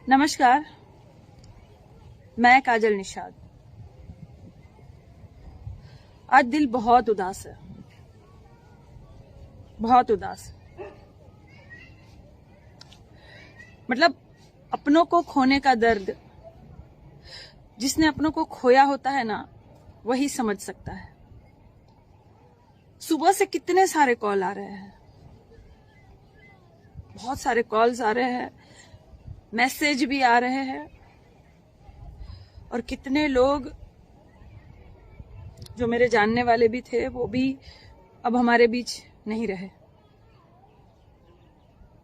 नमस्कार, मैं काजल निषाद। आज दिल बहुत उदास है, बहुत उदास। मतलब अपनों को खोने का दर्द जिसने अपनों को खोया होता है ना, वही समझ सकता है। सुबह से कितने सारे कॉल आ रहे हैं, बहुत सारे कॉल्स आ रहे हैं, मैसेज भी आ रहे हैं, और कितने लोग जो मेरे जानने वाले भी थे वो भी अब हमारे बीच नहीं रहे।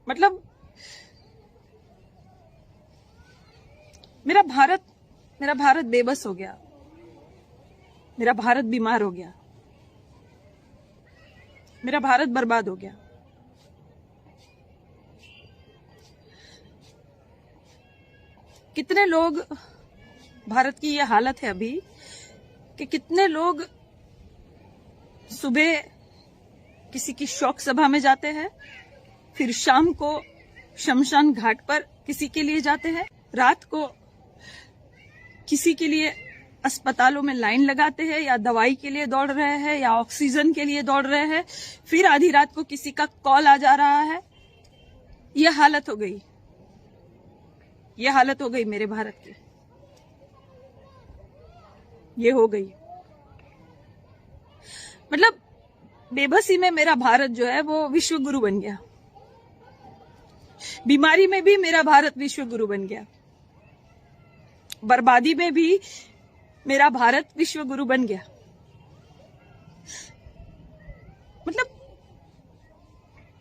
मतलब मेरा भारत बेबस हो गया, मेरा भारत बीमार हो गया, मेरा भारत बर्बाद हो गया। कितने लोग, भारत की ये हालत है अभी कि कितने लोग सुबह किसी की शोक सभा में जाते हैं, फिर शाम को शमशान घाट पर किसी के लिए जाते हैं, रात को किसी के लिए अस्पतालों में लाइन लगाते हैं, या दवाई के लिए दौड़ रहे हैं, या ऑक्सीजन के लिए दौड़ रहे हैं, फिर आधी रात को किसी का कॉल आ जा रहा है। यह हालत हो गई, ये हालत हो गई मेरे भारत की, ये हो गई। मतलब बेबसी में मेरा भारत जो है वो विश्व गुरु बन गया, बीमारी में भी मेरा भारत विश्व गुरु बन गया, बर्बादी में भी मेरा भारत विश्व गुरु बन गया। मतलब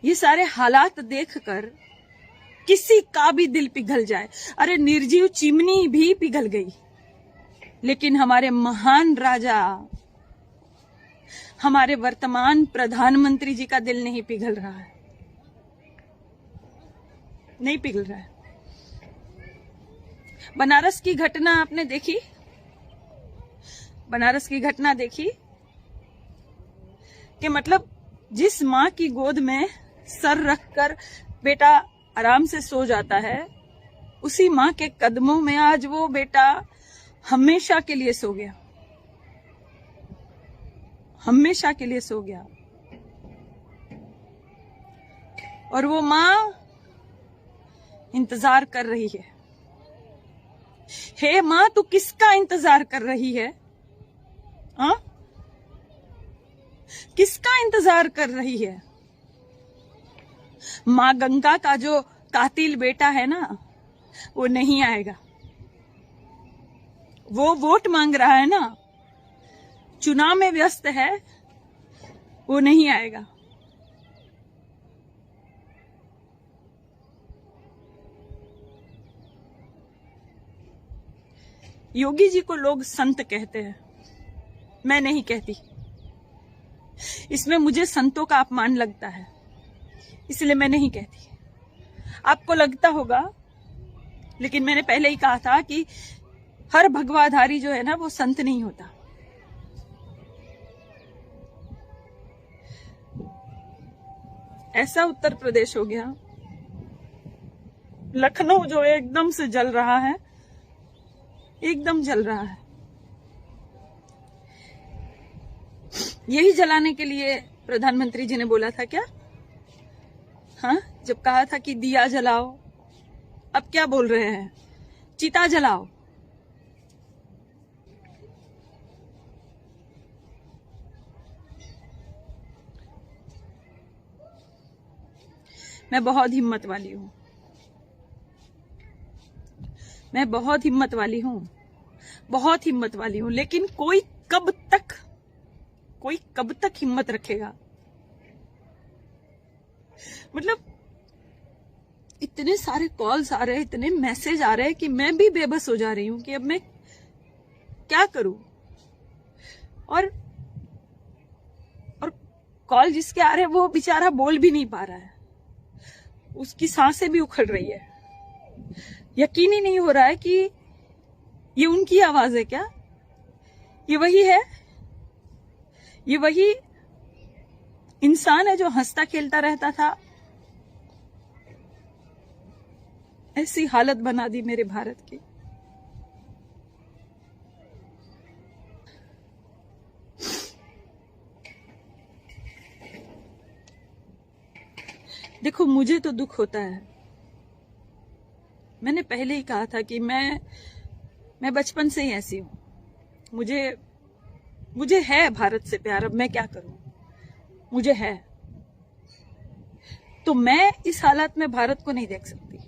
ये सारे हालात देखकर किसी का भी दिल पिघल जाए। अरे निर्जीव चिमनी भी पिघल गई, लेकिन हमारे महान राजा, हमारे वर्तमान प्रधानमंत्री जी का दिल नहीं पिघल रहा है, नहीं पिघल रहा है। बनारस की घटना आपने देखी, बनारस की घटना देखी कि मतलब जिस माँ की गोद में सर रखकर बेटा आराम से सो जाता है, उसी माँ के कदमों में आज वो बेटा हमेशा के लिए सो गया, हमेशा के लिए सो गया। और वो माँ इंतजार कर रही है। हे माँ, तू किसका इंतजार कर रही है? हाँ, किसका इंतजार कर रही है? माँ गंगा का जो कातिल बेटा है ना, वो नहीं आएगा। वो वोट मांग रहा है ना, चुनाव में व्यस्त है, वो नहीं आएगा। योगी जी को लोग संत कहते हैं, मैं नहीं कहती। इसमें मुझे संतों का अपमान लगता है, इसलिए मैं नहीं कहती। आपको लगता होगा, लेकिन मैंने पहले ही कहा था कि हर भगवाधारी जो है ना, वो संत नहीं होता। ऐसा उत्तर प्रदेश हो गया, लखनऊ जो एकदम से जल रहा है, एकदम जल रहा है। यही जलाने के लिए प्रधानमंत्री जी ने बोला था क्या? हाँ, जब कहा था कि दिया जलाओ, अब क्या बोल रहे हैं? चिता जलाओ। मैं बहुत हिम्मत वाली हूं, मैं बहुत हिम्मत वाली हूं, बहुत हिम्मत वाली हूं, लेकिन कोई कब तक हिम्मत रखेगा? मतलब इतने सारे कॉल्स आ रहे हैं, इतने मैसेज आ रहे हैं कि मैं भी बेबस हो जा रही हूं कि अब मैं क्या करूं। और कॉल जिसके आ रहे हैं वो बेचारा बोल भी नहीं पा रहा है, उसकी सांसें भी उखड़ रही है। यकीन ही नहीं हो रहा है कि ये उनकी आवाज है क्या? ये वही है, ये वही इंसान है जो हंसता खेलता रहता था, ऐसी हालत बना दी मेरे भारत की। देखो, मुझे तो दुख होता है। मैंने पहले ही कहा था कि मैं बचपन से ही ऐसी हूं। मुझे है भारत से प्यार। अब मैं क्या करूं? मुझे है, तो मैं इस हालत में भारत को नहीं देख सकती।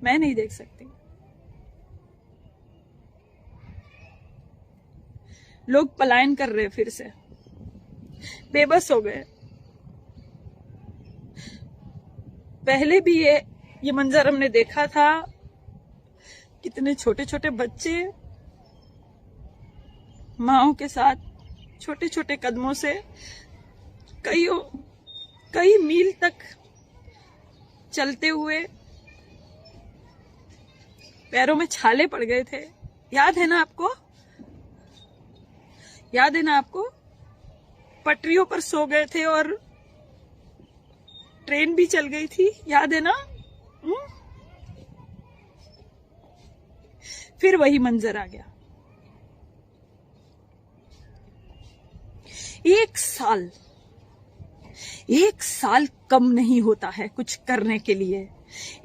मैं नहीं देख सकती। लोग पलायन कर रहे, फिर से बेबस हो गए। पहले भी ये मंजर हमने देखा था। कितने छोटे छोटे बच्चे माओं के साथ छोटे छोटे कदमों से कई मील तक चलते हुए पैरों में छाले पड़ गए थे। याद है ना आपको? याद है ना आपको? पटरियों पर सो गए थे और ट्रेन भी चल गई थी। याद है ना? फिर वही मंजर आ गया। एक साल कम नहीं होता है कुछ करने के लिए।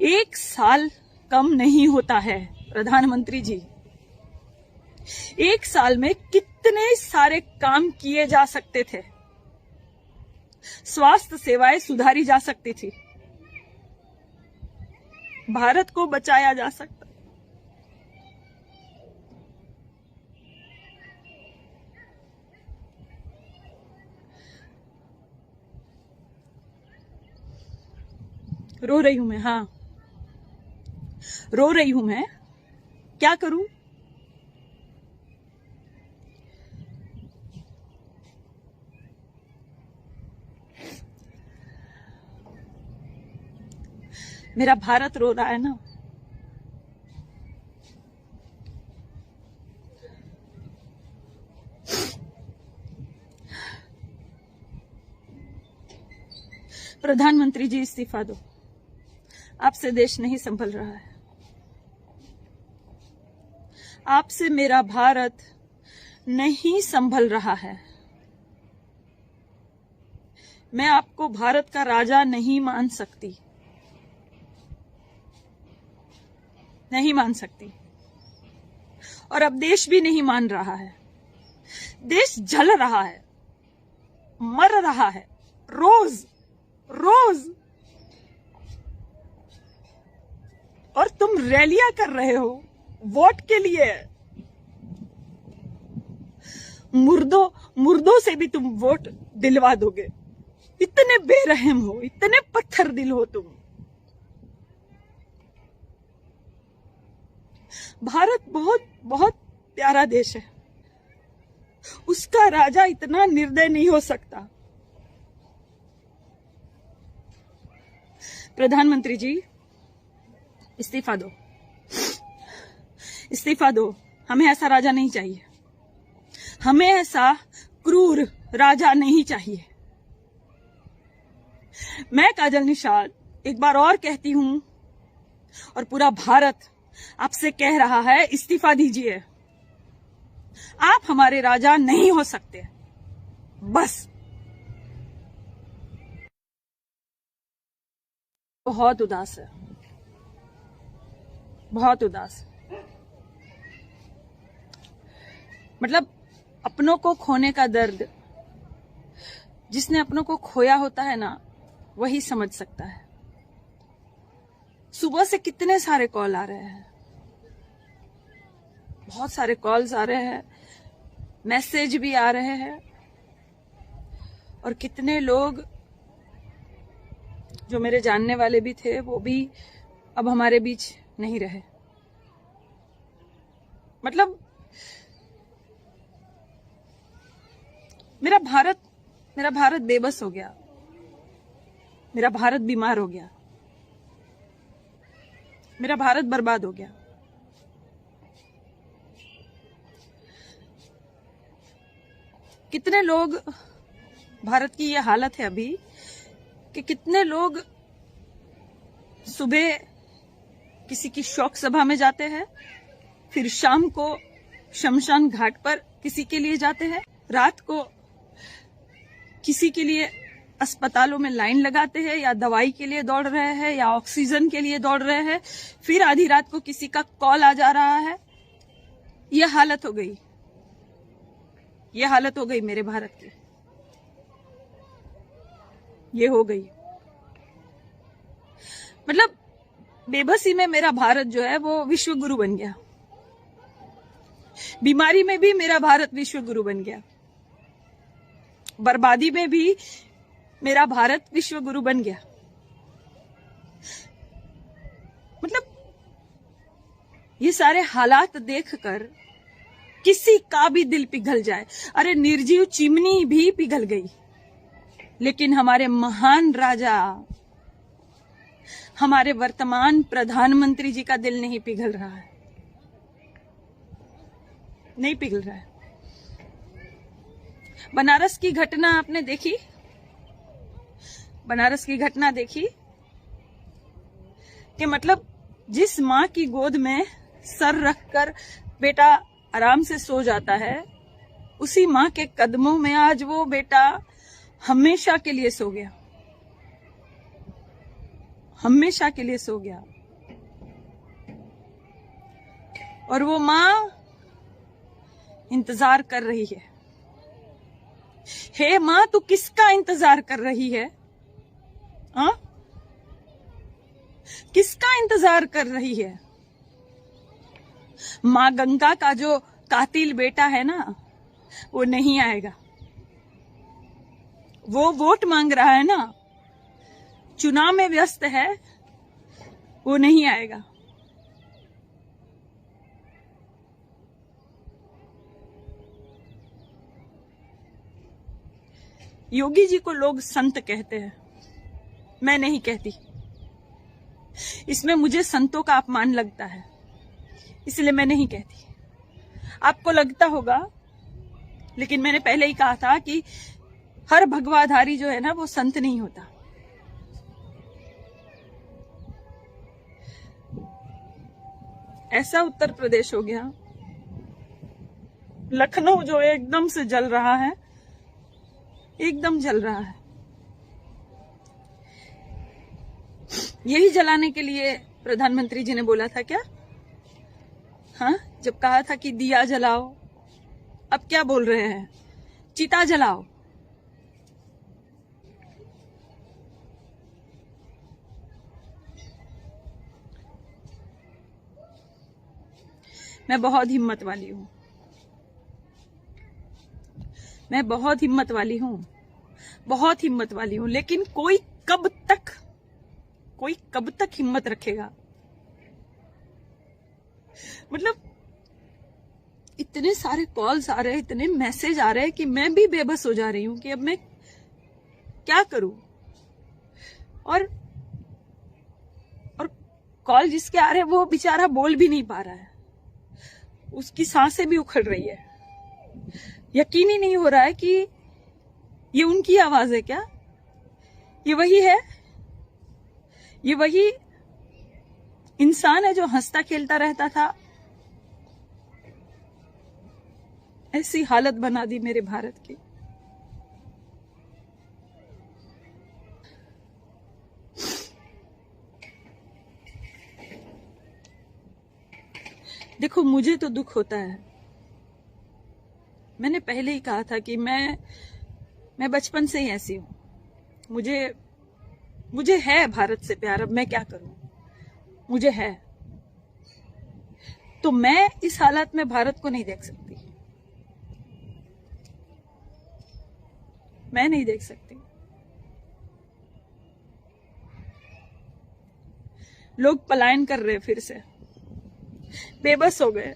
एक साल कम नहीं होता है प्रधानमंत्री जी। एक साल में कितने सारे काम किए जा सकते थे। स्वास्थ्य सेवाएं सुधारी जा सकती थी। भारत को बचाया जा सकता। रो रही हूं मैं, हाँ, रो रही हूं मैं। क्या करूं? मेरा भारत रो रहा है ना। प्रधानमंत्री जी, इस्तीफा दो। आपसे देश नहीं संभल रहा है। आपसे मेरा भारत नहीं संभल रहा है। मैं आपको भारत का राजा नहीं मान सकती। नहीं मान सकती। और अब देश भी नहीं मान रहा है। देश जल रहा है, मर रहा है, रोज रोज। और तुम रैलियां कर रहे हो वोट के लिए। मुर्दों से भी तुम वोट दिलवा दोगे। इतने बेरहम हो, इतने पत्थर दिल हो तुम। भारत बहुत बहुत प्यारा देश है। उसका राजा इतना निर्दय नहीं हो सकता। प्रधानमंत्री जी, इस्तीफा दो। इस्तीफा दो। हमें ऐसा राजा नहीं चाहिए। हमें ऐसा क्रूर राजा नहीं चाहिए। मैं काजल निषाद एक बार और कहती हूं, और पूरा भारत आपसे कह रहा है, इस्तीफा दीजिए। आप हमारे राजा नहीं हो सकते। बस। बहुत उदास है, बहुत उदास। मतलब अपनों को खोने का दर्द जिसने अपनों को खोया होता है ना, वही समझ सकता है। सुबह से कितने सारे कॉल आ रहे हैं, बहुत सारे कॉल्स आ रहे हैं, मैसेज भी आ रहे हैं। और कितने लोग जो मेरे जानने वाले भी थे, वो भी अब हमारे बीच नहीं रहे। मतलब मेरा भारत बेबस हो गया। मेरा भारत बीमार हो गया। मेरा भारत बर्बाद हो गया। कितने लोग, भारत की ये हालत है अभी कि कितने लोग सुबह किसी की शोक सभा में जाते हैं, फिर शाम को शमशान घाट पर किसी के लिए जाते हैं, रात को किसी के लिए अस्पतालों में लाइन लगाते हैं, या दवाई के लिए दौड़ रहे हैं, या ऑक्सीजन के लिए दौड़ रहे हैं, फिर आधी रात को किसी का कॉल आ जा रहा है। यह हालत हो गई, यह हालत हो गई मेरे भारत की, ये हो गई। मतलब बेबसी में मेरा भारत जो है वो विश्व गुरु बन गया, बीमारी में भी मेरा भारत विश्व गुरु बन गया, बर्बादी में भी मेरा भारत विश्व गुरु बन गया। मतलब ये सारे हालात देखकर किसी का भी दिल पिघल जाए। अरे निर्जीव चिमनी भी पिघल गई, लेकिन हमारे महान राजा, हमारे वर्तमान प्रधानमंत्री जी का दिल नहीं पिघल रहा है, नहीं पिघल रहा है। बनारस की घटना आपने देखी, बनारस की घटना देखी कि मतलब जिस माँ की गोद में सर रखकर बेटा आराम से सो जाता है, उसी माँ के कदमों में आज वो बेटा हमेशा के लिए सो गया, हमेशा के लिए सो गया। और वो माँ इंतजार कर रही है। हे माँ, तू किसका इंतजार कर रही है? हाँ, किसका इंतजार कर रही है? माँ गंगा का जो कातिल बेटा है ना, वो नहीं आएगा। वो वोट मांग रहा है ना, चुनाव में व्यस्त है, वो नहीं आएगा। योगी जी को लोग संत कहते हैं, मैं नहीं कहती। इसमें मुझे संतों का अपमान लगता है, इसलिए मैं नहीं कहती। आपको लगता होगा, लेकिन मैंने पहले ही कहा था कि हर भगवाधारी जो है ना, वो संत नहीं होता। ऐसा उत्तर प्रदेश हो गया, लखनऊ जो एकदम से जल रहा है, एकदम जल रहा है। यही जलाने के लिए प्रधानमंत्री जी ने बोला था क्या? हाँ, जब कहा था कि दिया जलाओ, अब क्या बोल रहे हैं? चिता जलाओ। मैं बहुत हिम्मत वाली हूं, मैं बहुत हिम्मत वाली हूं, बहुत हिम्मत वाली हूं, लेकिन कोई कब तक हिम्मत रखेगा? मतलब इतने सारे कॉल्स आ रहे हैं, इतने मैसेज आ रहे हैं कि मैं भी बेबस हो जा रही हूं कि अब मैं क्या करूं। और कॉल जिसके आ रहे हैं वो बेचारा बोल भी नहीं पा रहा है, उसकी सांसें भी उखड़ रही है। यकीन ही नहीं हो रहा है कि ये उनकी आवाज है क्या? ये वही है, ये वही इंसान है जो हंसता खेलता रहता था। ऐसी हालत बना दी मेरे भारत की। देखो, मुझे तो दुख होता है। मैंने पहले ही कहा था कि मैं बचपन से ही ऐसी हूं। मुझे है भारत से प्यार, अब मैं क्या करूं? मुझे है, तो मैं इस हालत में भारत को नहीं देख सकती, मैं नहीं देख सकती। लोग पलायन कर रहे, फिर से बेबस हो गए।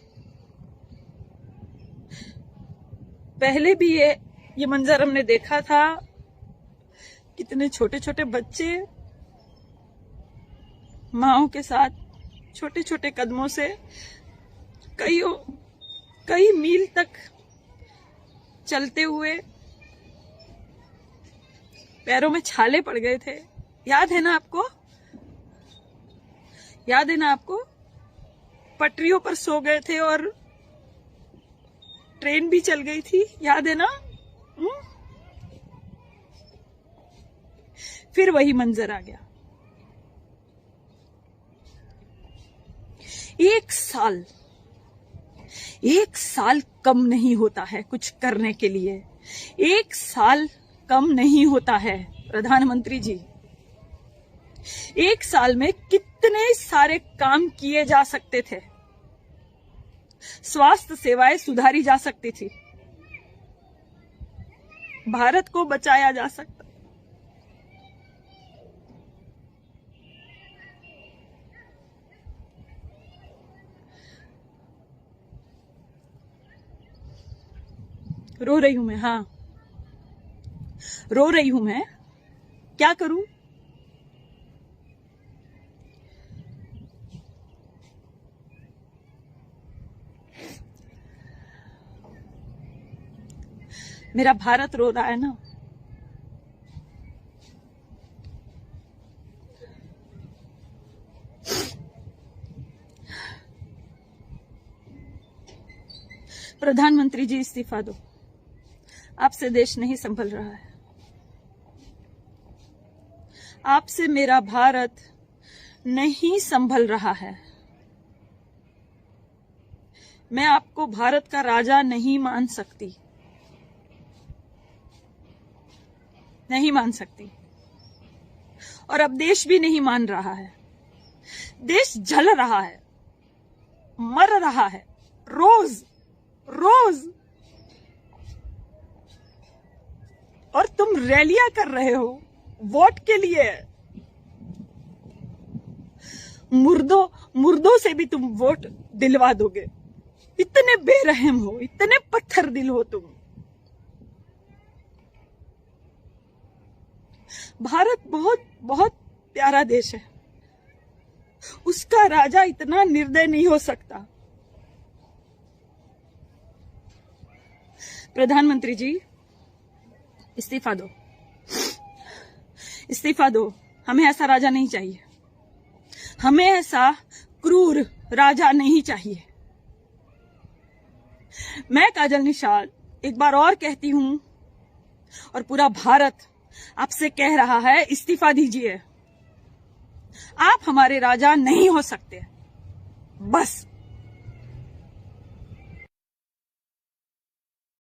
पहले भी ये मंजर हमने देखा था, कितने छोटे छोटे बच्चे माओं के साथ छोटे छोटे कदमों से कई मील तक चलते हुए पैरों में छाले पड़ गए थे। याद है ना आपको? याद है ना आपको? पटरियों पर सो गए थे और ट्रेन भी चल गई थी, याद है ना? फिर वही मंजर आ गया। 1 साल कम नहीं होता है कुछ करने के लिए। 1 साल कम नहीं होता है प्रधानमंत्री जी। 1 साल में कितने सारे काम किए जा सकते थे। स्वास्थ्य सेवाएं सुधारी जा सकती थी, भारत को बचाया जा सकता। रो रही हूं मैं, हाँ रो रही हूं मैं, क्या करूं? मेरा भारत रो रहा है ना। प्रधानमंत्री जी इस्तीफा दो, आपसे देश नहीं संभल रहा है। आपसे मेरा भारत नहीं संभल रहा है। मैं आपको भारत का राजा नहीं मान सकती, नहीं मान सकती, और अब देश भी नहीं मान रहा है। देश जल रहा है, मर रहा है, रोज रोज, और तुम रैलियां कर रहे हो वोट के लिए। मुर्दों से भी तुम वोट दिलवा दोगे। इतने बेरहम हो, इतने पत्थर दिल हो तुम। भारत बहुत बहुत प्यारा देश है, उसका राजा इतना निर्दय नहीं हो सकता। प्रधानमंत्री जी इस्तीफा दो, इस्तीफा दो। हमें ऐसा राजा नहीं चाहिए, हमें ऐसा क्रूर राजा नहीं चाहिए। मैं काजल निषाद एक बार और कहती हूं, और पूरा भारत आपसे कह रहा है, इस्तीफा दीजिए। आप हमारे राजा नहीं हो सकते, बस।